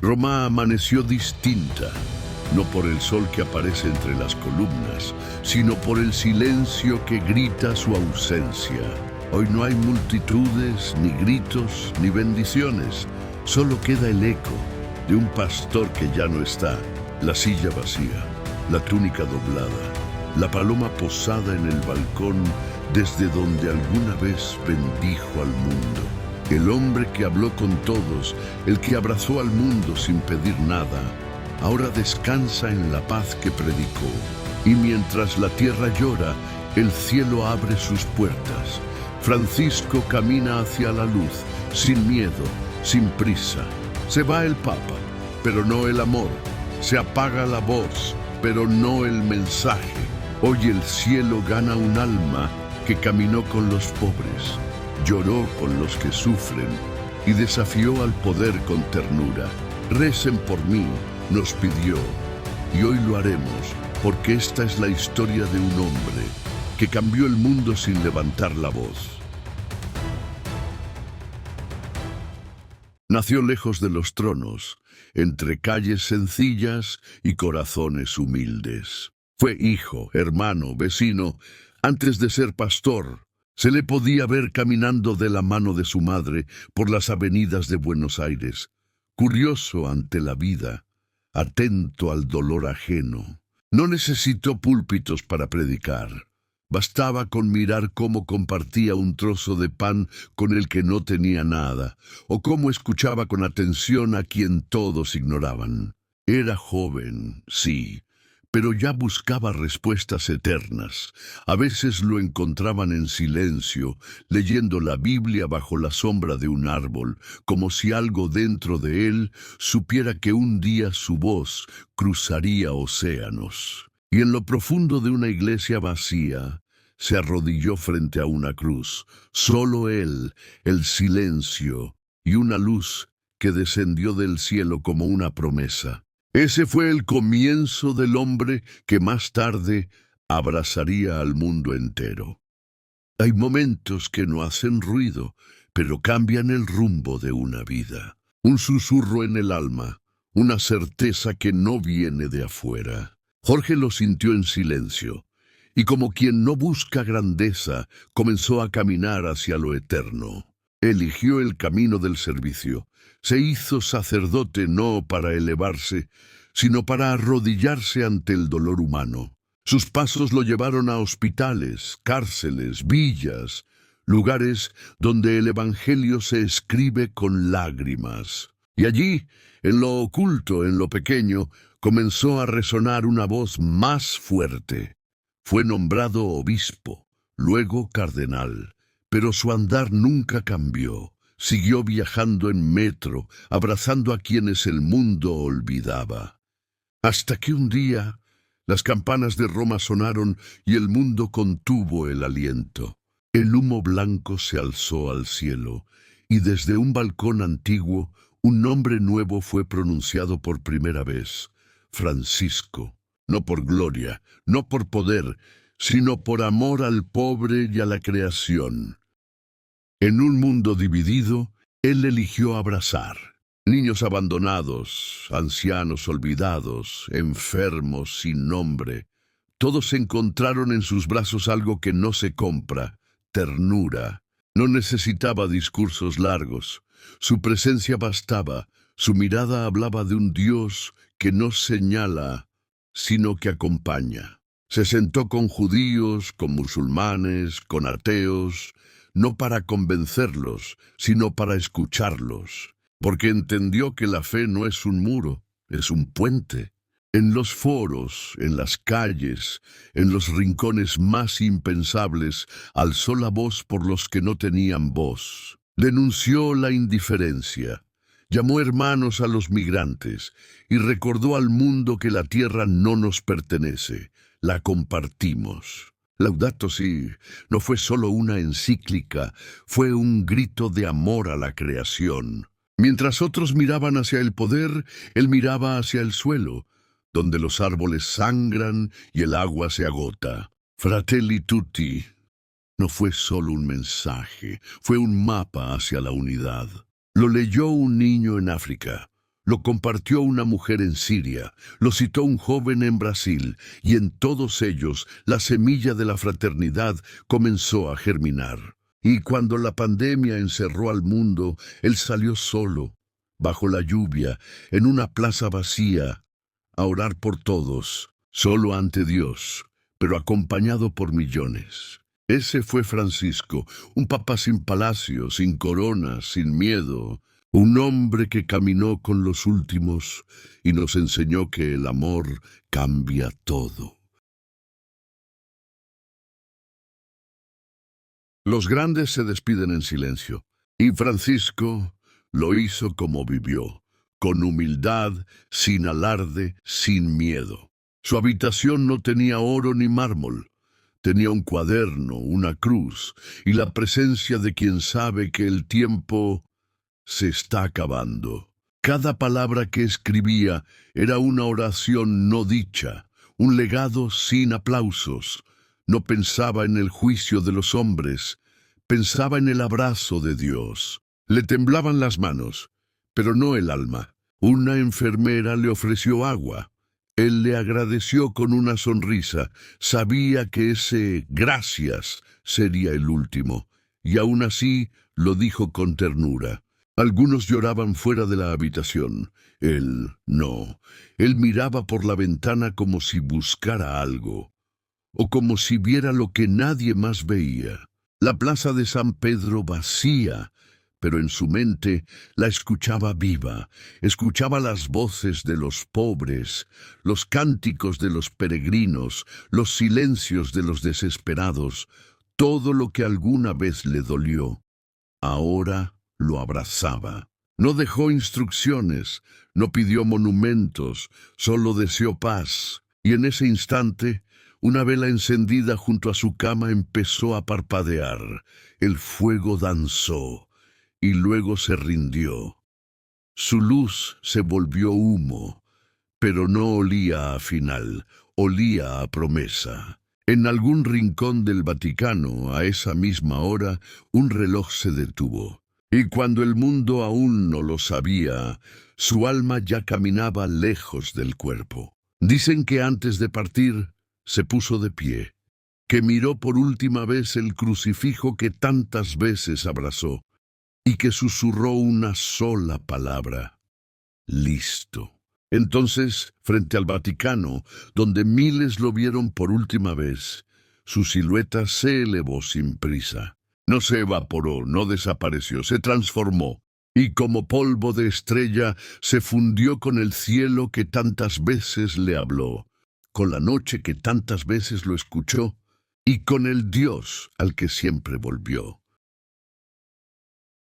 Roma amaneció distinta, no por el sol que aparece entre las columnas, sino por el silencio que grita su ausencia. Hoy no hay multitudes, ni gritos, ni bendiciones. Solo queda el eco de un pastor que ya no está, la silla vacía, la túnica doblada, la paloma posada en el balcón desde donde alguna vez bendijo al mundo. El hombre que habló con todos, el que abrazó al mundo sin pedir nada, ahora descansa en la paz que predicó. Y mientras la tierra llora, el cielo abre sus puertas. Francisco camina hacia la luz, sin miedo, sin prisa. Se va el Papa, pero no el amor. Se apaga la voz, pero no el mensaje. Hoy el cielo gana un alma que caminó con los pobres, lloró con los que sufren y desafió al poder con ternura. Recen por mí, nos pidió, y hoy lo haremos, porque esta es la historia de un hombre que cambió el mundo sin levantar la voz. Nació lejos de los tronos, entre calles sencillas y corazones humildes. Fue hijo, hermano, vecino. Antes de ser pastor, se le podía ver caminando de la mano de su madre por las avenidas de Buenos Aires, curioso ante la vida, atento al dolor ajeno. No necesitó púlpitos para predicar. Bastaba con mirar cómo compartía un trozo de pan con el que no tenía nada, o cómo escuchaba con atención a quien todos ignoraban. Era joven, sí, pero ya buscaba respuestas eternas. A veces lo encontraban en silencio, leyendo la Biblia bajo la sombra de un árbol, como si algo dentro de él supiera que un día su voz cruzaría océanos. Y en lo profundo de una iglesia vacía, se arrodilló frente a una cruz. Solo él, el silencio y una luz que descendió del cielo como una promesa. Ese fue el comienzo del hombre que más tarde abrazaría al mundo entero. Hay momentos que no hacen ruido, pero cambian el rumbo de una vida. Un susurro en el alma, una certeza que no viene de afuera. Jorge lo sintió en silencio, y como quien no busca grandeza, comenzó a caminar hacia lo eterno. Eligió el camino del servicio. Se hizo sacerdote no para elevarse, sino para arrodillarse ante el dolor humano. Sus pasos lo llevaron a hospitales, cárceles, villas, lugares donde el Evangelio se escribe con lágrimas. Y allí, en lo oculto, en lo pequeño, comenzó a resonar una voz más fuerte. Fue nombrado obispo, luego cardenal, pero su andar nunca cambió. Siguió viajando en metro, abrazando a quienes el mundo olvidaba. Hasta que un día las campanas de Roma sonaron y el mundo contuvo el aliento. El humo blanco se alzó al cielo, y desde un balcón antiguo un nombre nuevo fue pronunciado por primera vez: Francisco. No por gloria, no por poder, sino por amor al pobre y a la creación. En un mundo dividido, él eligió abrazar. Niños abandonados, ancianos olvidados, enfermos sin nombre. Todos encontraron en sus brazos algo que no se compra: ternura. No necesitaba discursos largos. Su presencia bastaba. Su mirada hablaba de un Dios que no señala, sino que acompaña. Se sentó con judíos, con musulmanes, con ateos, no para convencerlos, sino para escucharlos, porque entendió que la fe no es un muro, es un puente. En los foros, en las calles, en los rincones más impensables, alzó la voz por los que no tenían voz. Denunció la indiferencia. Llamó hermanos a los migrantes y recordó al mundo que la tierra no nos pertenece, la compartimos. Laudato Si no fue solo una encíclica, fue un grito de amor a la creación. Mientras otros miraban hacia el poder, él miraba hacia el suelo, donde los árboles sangran y el agua se agota. Fratelli Tutti no fue solo un mensaje, fue un mapa hacia la unidad. Lo leyó un niño en África, Lo compartió una mujer en Siria, lo citó un joven en Brasil, y en todos ellos la semilla de la fraternidad comenzó a germinar. Y cuando la pandemia encerró al mundo, él salió solo, bajo la lluvia, en una plaza vacía, a orar por todos, solo ante Dios, pero acompañado por millones. Ese fue Francisco, un papa sin palacio, sin corona, sin miedo, un hombre que caminó con los últimos y nos enseñó que el amor cambia todo. Los grandes se despiden en silencio, y Francisco lo hizo como vivió, con humildad, sin alarde, sin miedo. Su habitación no tenía oro ni mármol, tenía un cuaderno, una cruz, y la presencia de quien sabe que el tiempo se está acabando. Cada palabra que escribía era una oración no dicha, un legado sin aplausos. No pensaba en el juicio de los hombres, pensaba en el abrazo de Dios. Le temblaban las manos, pero no el alma. Una enfermera le ofreció agua. Él le agradeció con una sonrisa. Sabía que ese gracias sería el último, y aún así lo dijo con ternura. Algunos lloraban fuera de la habitación. Él no. Él miraba por la ventana como si buscara algo, o como si viera lo que nadie más veía. La plaza de San Pedro vacía, pero en su mente la escuchaba viva, escuchaba las voces de los pobres, los cánticos de los peregrinos, los silencios de los desesperados, todo lo que alguna vez le dolió. Ahora lo abrazaba. No dejó instrucciones, no pidió monumentos, solo deseó paz. Y en ese instante, una vela encendida junto a su cama empezó a parpadear. El fuego danzó y luego se rindió. Su luz se volvió humo, pero no olía a final, olía a promesa. En algún rincón del Vaticano, a esa misma hora, un reloj se detuvo. Y cuando el mundo aún no lo sabía, su alma ya caminaba lejos del cuerpo. Dicen que antes de partir, se puso de pie, que miró por última vez el crucifijo que tantas veces abrazó, y que susurró una sola palabra: listo. Entonces, frente al Vaticano, donde miles lo vieron por última vez, su silueta se elevó sin prisa. No se evaporó, no desapareció, se transformó, y como polvo de estrella se fundió con el cielo que tantas veces le habló, con la noche que tantas veces lo escuchó, y con el Dios al que siempre volvió.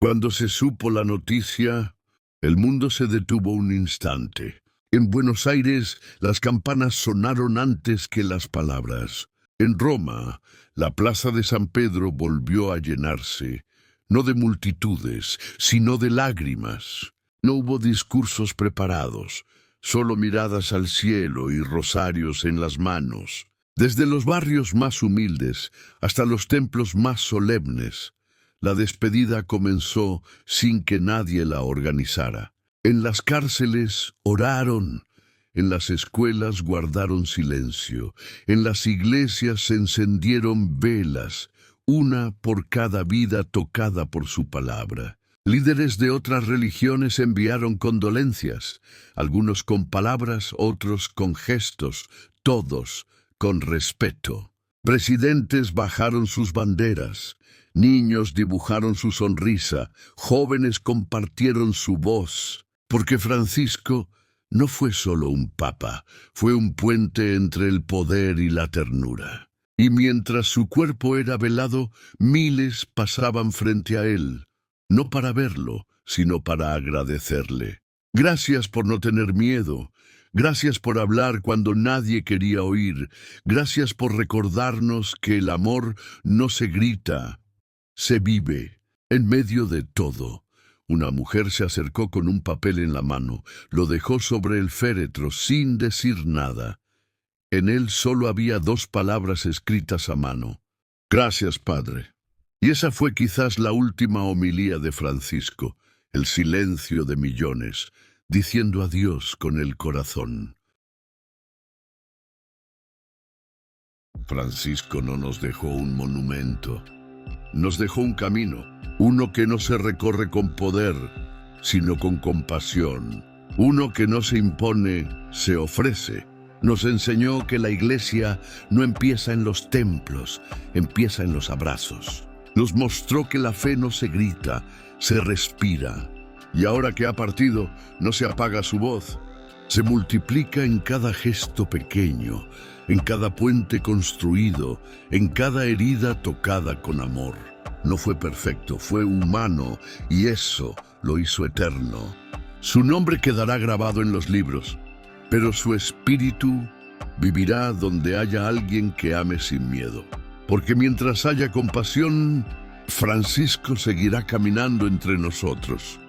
Cuando se supo la noticia, el mundo se detuvo un instante. En Buenos Aires, las campanas sonaron antes que las palabras. En Roma, la plaza de San Pedro volvió a llenarse, no de multitudes, sino de lágrimas. No hubo discursos preparados, solo miradas al cielo y rosarios en las manos. Desde los barrios más humildes hasta los templos más solemnes, la despedida comenzó sin que nadie la organizara. En las cárceles oraron, en las escuelas guardaron silencio, en las iglesias se encendieron velas, una por cada vida tocada por su palabra. Líderes de otras religiones enviaron condolencias, algunos con palabras, otros con gestos, todos con respeto. Presidentes bajaron sus banderas, niños dibujaron su sonrisa, jóvenes compartieron su voz, porque Francisco no fue solo un papa, fue un puente entre el poder y la ternura. Y mientras su cuerpo era velado, miles pasaban frente a él, no para verlo, sino para agradecerle. Gracias por no tener miedo, gracias por hablar cuando nadie quería oír, gracias por recordarnos que el amor no se grita, se vive, en medio de todo. Una mujer se acercó con un papel en la mano, lo dejó sobre el féretro sin decir nada. En él solo había 2 palabras escritas a mano: gracias, Padre. Y esa fue quizás la última homilía de Francisco, el silencio de millones. diciendo adiós con el corazón. Francisco no nos dejó un monumento, nos dejó un camino, uno que no se recorre con poder, sino con compasión, uno que no se impone, se ofrece. Nos enseñó que la iglesia no empieza en los templos, empieza en los abrazos. Nos mostró que la fe no se grita, se respira. Y ahora que ha partido, no se apaga su voz. Se multiplica en cada gesto pequeño, en cada puente construido, en cada herida tocada con amor. No fue perfecto, fue humano, y eso lo hizo eterno. Su nombre quedará grabado en los libros, pero su espíritu vivirá donde haya alguien que ame sin miedo. Porque mientras haya compasión, Francisco seguirá caminando entre nosotros.